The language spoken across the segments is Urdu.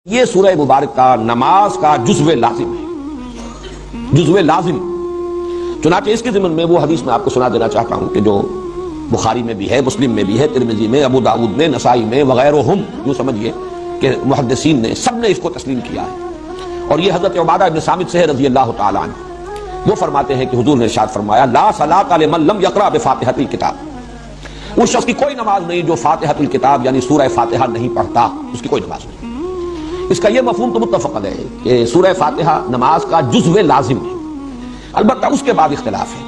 یہ سورہ مبارک کا نماز کا جزو لازم ہے، جزو لازم۔ چنانچہ اس کے ضمن میں وہ حدیث میں آپ کو سنا دینا چاہتا ہوں کہ جو بخاری میں بھی ہے، مسلم میں بھی ہے، ترمذی میں، ابو داؤد میں، نسائی میں وغیرہم، یوں سمجھیے کہ محدثین نے سب نے اس کو تسلیم کیا ہے۔ اور یہ حضرت عبادہ ابن صامت سے ہے رضی اللہ تعالی عنہ۔ وہ فرماتے ہیں کہ حضور نے ارشاد فرمایا لا صلاۃ لمن لم یقرأ بفاتحۃ الکتاب، اس شخص کی کوئی نماز نہیں جو فاتحۃ الکتاب یعنی سورہ فاتحہ نہیں پڑھتا، اس کی کوئی نماز نہیں۔ اس کا یہ مفہوم تو متفق ہے کہ سورہ فاتحہ نماز کا جزو لازم ہے، البتہ اس کے بعد اختلاف ہے۔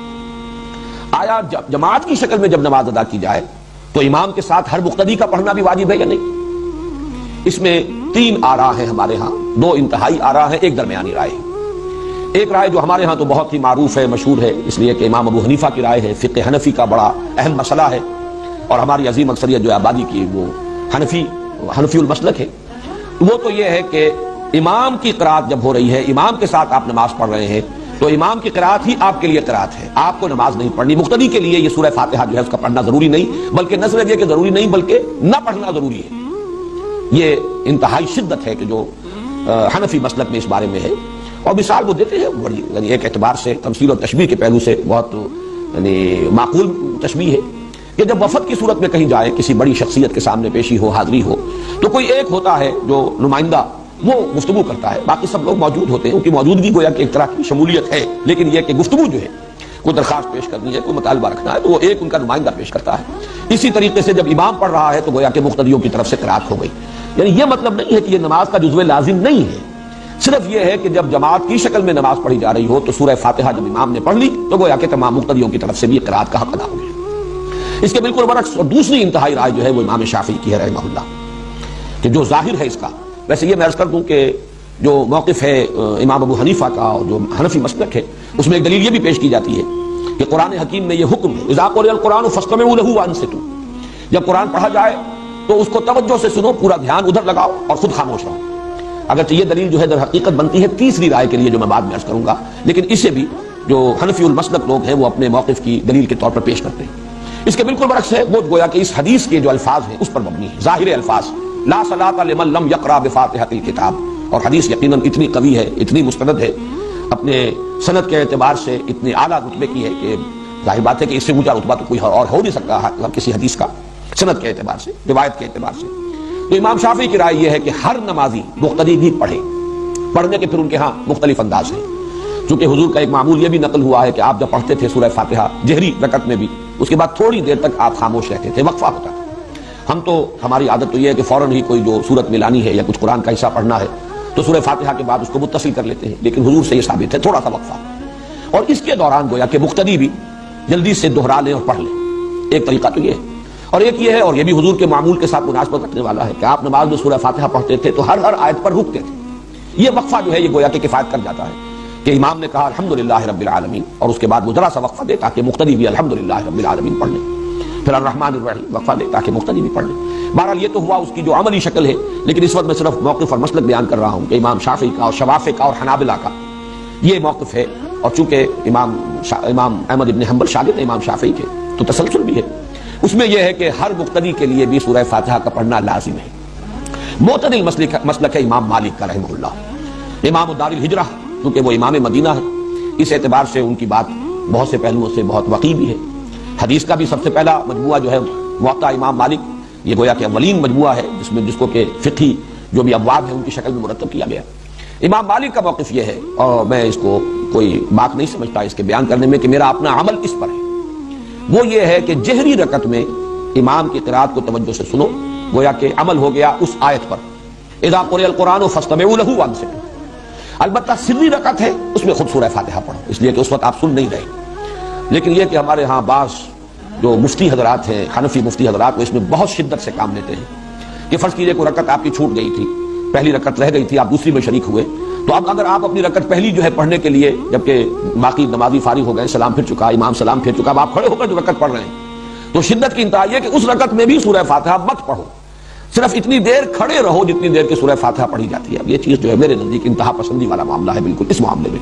آیا جماعت کی شکل میں جب نماز ادا کی جائے تو امام کے ساتھ ہر مقتدی کا پڑھنا بھی واجب ہے یا نہیں؟ اس میں تین آراء ہیں ہمارے ہاں، دو انتہائی آراء ہیں، ایک درمیانی رائے ہے۔ ایک رائے جو ہمارے ہاں تو بہت ہی معروف ہے، مشہور ہے، اس لیے کہ امام ابو حنیفہ کی رائے ہے، فقہ حنفی کا بڑا اہم مسئلہ ہے، اور ہماری عظیم اکثریت جو آبادی کی وہ حنفی المسلک ہے۔ وہ تو یہ ہے کہ امام کی قرات جب ہو رہی ہے، امام کے ساتھ آپ نماز پڑھ رہے ہیں تو امام کی قرات ہی آپ کے لیے قرات ہے، آپ کو نماز نہیں پڑھنی۔ مقتدی کے لیے یہ سورہ فاتحہ جو ہے اس کا پڑھنا ضروری نہیں، بلکہ نہ صرف یہ کہ ضروری نہیں بلکہ نہ پڑھنا ضروری ہے۔ یہ انتہائی شدت ہے کہ جو حنفی مسلک میں اس بارے میں ہے، اور مثال وہ دیتے ہیں بڑی، یعنی ایک اعتبار سے تمثیل اور تشبیہ کے پہلو سے بہت یعنی معقول تشبیہ ہے کہ جب وفد کی صورت میں کہیں جائے، کسی بڑی شخصیت کے سامنے پیشی ہو، حاضری ہو، تو کوئی ایک ہوتا ہے جو نمائندہ، وہ گفتگو کرتا ہے، باقی سب لوگ موجود ہوتے ہیں، ان کی موجودگی گویا کہ ایک طرح کی شمولیت ہے، لیکن یہ کہ گفتگو جو ہے کوئی درخواست پیش کرنی ہے، کوئی مطالبہ رکھنا ہے، تو وہ ایک ان کا نمائندہ پیش کرتا ہے۔ اسی طریقے سے جب امام پڑھ رہا ہے تو گویا کہ مقتدیوں کی طرف سے قرات ہو گئی۔ یعنی یہ مطلب نہیں ہے کہ یہ نماز کا جزو لازم نہیں ہے، صرف یہ ہے کہ جب جماعت کی شکل میں نماز پڑھی جا رہی ہو تو سورہ فاتحہ جب امام نے پڑھ لی تو گویا کہ تمام مقتدیوں کی طرف سے بھی قرات کا حق ادا ہو گیا۔ اس کے بالکل برعکس اور دوسری انتہائی رائے جو ہے وہ امام شافعی کی ہے رحمہ اللہ، کہ جو ظاہر ہے اس کا، ویسے یہ میں عرض کر دوں کہ جو موقف ہے امام ابو حنیفہ کا اور جو حنفی مسلک ہے، اس میں ایک دلیل یہ بھی پیش کی جاتی ہے کہ قرآن حکیم میں یہ حکم ہے اذا قرئ القرآن فاستمعوا له وانصتوا، جب قرآن پڑھا جائے تو اس کو توجہ سے سنو، پورا دھیان ادھر لگاؤ اور خود خاموش رہو۔ اگرچہ یہ دلیل جو ہے در حقیقت بنتی ہے تیسری رائے کے لیے جو میں بعد میں عرض کروں گا، لیکن اسے بھی جو حنفی المسلک لوگ ہیں وہ اپنے موقف کی دلیل کے طور پر پیش کرتے ہیں۔ اس کے بالکل برعکس ہے، وہ گویا کہ اس حدیث کے جو الفاظ ہیں اس پر مبنی ہے، ظاہر الفاظ لا صلاۃ لمن لم یقرأ بفاتحۃ الکتاب، اور حدیث یقیناً اتنی قوی ہے، اتنی مستند ہے، اپنے سند کے اعتبار سے اتنی اعلیٰ رتبے کی ہے کہ ظاہر بات ہے کہ اس سے اونچا رتبہ تو کوئی اور ہو نہیں سکتا کسی حدیث کا، سند کے اعتبار سے، روایت کے اعتبار سے۔ تو امام شافعی کی رائے یہ ہے کہ ہر نمازی مقتدی بھی پڑھے، پڑھنے کے پھر ان کے ہاں مختلف انداز ہیں، چونکہ حضور کا ایک معمول یہ بھی نقل ہوا ہے کہ آپ جب پڑھتے تھے سورہ فاتحہ جہری رکعت میں بھی، اس کے بعد تھوڑی دیر تک آپ خاموش رہتے تھے، وقفہ ہوتا تھا۔ ہم تو ہماری عادت تو یہ ہے کہ فوراً ہی کوئی جو سورت ملانی ہے یا کچھ قرآن کا حصہ پڑھنا ہے تو سورہ فاتحہ کے بعد اس کو متصل کر لیتے ہیں، لیکن حضور سے یہ ثابت ہے تھوڑا سا وقفہ، اور اس کے دوران گویا کہ مقتدی بھی جلدی سے دہرا لیں اور پڑھ لیں۔ ایک طریقہ تو یہ ہے، اور ایک یہ ہے، اور یہ بھی حضور کے معمول کے ساتھ مناسبت رکھنے والا ہے کہ آپ نماز میں سورہ فاتحہ پڑھتے تھے تو ہر آیت پر رکتے تھے۔ یہ وقفہ جو ہے یہ گویا کہ کفایت کر جاتا ہے کہ امام نے کہا الحمدللہ رب العالمین، اور اس کے بعد وہ ذرا سا وقفہ دے تاکہ مقتدی بھی الحمدللہ رب العالمین پڑھ لیں، پھر الرحمن الرحیم وقفہ دے تاکہ مقتدی بھی پڑھ لیں۔ بہرحال یہ تو ہوا اس کی جو عملی شکل ہے، لیکن اس وقت میں صرف موقف اور مسلک بیان کر رہا ہوں کہ امام شافعی کا اور شوافع کا اور حنابلہ کا یہ موقف ہے، اور چونکہ امام احمد ابن حنبل شاگرد امام شافعی کے تو تسلسل بھی ہے اس میں، یہ ہے کہ ہر مقتدی کے لیے بھی سورہ فاتحہ کا پڑھنا لازم ہے۔ معتدل مسلک ہے امام مالک کا رحمہ اللہ، امام دار الہجرہ، کیونکہ وہ امام مدینہ ہے، اس اعتبار سے ان کی بات بہت سے پہلوؤں سے بہت وقیع بھی ہے۔ حدیث کا بھی سب سے پہلا مجموعہ جو ہے موطا امام مالک، یہ گویا کہ اولین مجموعہ ہے جس کو کہ فقہی جو بھی ابواب ہیں ان کی شکل میں مرتب کیا گیا۔ امام مالک کا موقف یہ ہے، اور میں اس کو کوئی بات نہیں سمجھتا اس کے بیان کرنے میں کہ میرا اپنا عمل اس پر ہے، وہ یہ ہے کہ جہری رکعت میں امام کی قرات کو توجہ سے سنو، گویا کہ عمل ہو گیا اس آیت پر اذا قرئ القرآن فاستمعوا له وانصتوا۔ البتہ سری رکعت ہے، اس میں خود سورہ فاتحہ پڑھو، اس لیے کہ اس وقت آپ سن نہیں رہے۔ لیکن یہ کہ ہمارے ہاں بعض جو مفتی حضرات ہیں، حنفی مفتی حضرات، وہ اس میں بہت شدت سے کام لیتے ہیں کہ فرض کیجئے کوئی رکعت آپ کی چھوٹ گئی تھی، پہلی رکعت رہ گئی تھی، آپ دوسری میں شریک ہوئے، تو اب اگر آپ اپنی رکعت پہلی جو ہے پڑھنے کے لیے، جبکہ باقی نمازی فارغ ہو گئے، سلام پھر چکا، امام سلام پھر چکا، اب آپ کھڑے ہو کر جو رکعت پڑھ رہے ہیں، تو شدت کی انتہا یہ کہ اس رکعت میں بھی سورہ فاتحہ مت پڑھو، صرف اتنی دیر کھڑے رہو جتنی دیر کہ سورہ فاتحہ پڑھی جاتی ہے۔ اب یہ چیز جو ہے میرے نزدیک انتہا پسندی والا معاملہ ہے بالکل اس معاملے میں۔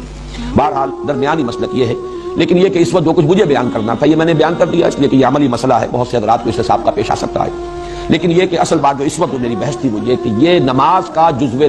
بہرحال درمیانی مسلک یہ ہے، لیکن یہ کہ اس وقت جو کچھ مجھے بیان کرنا تھا یہ میں نے بیان کر دیا، اس لیے کہ یہ عملی مسئلہ ہے، بہت سے حضرات کو اس سے سابقہ پیش آ سکتا ہے، لیکن یہ کہ اصل بات جو اس وقت میری بحث تھی وہ یہ کہ یہ نماز کا جزو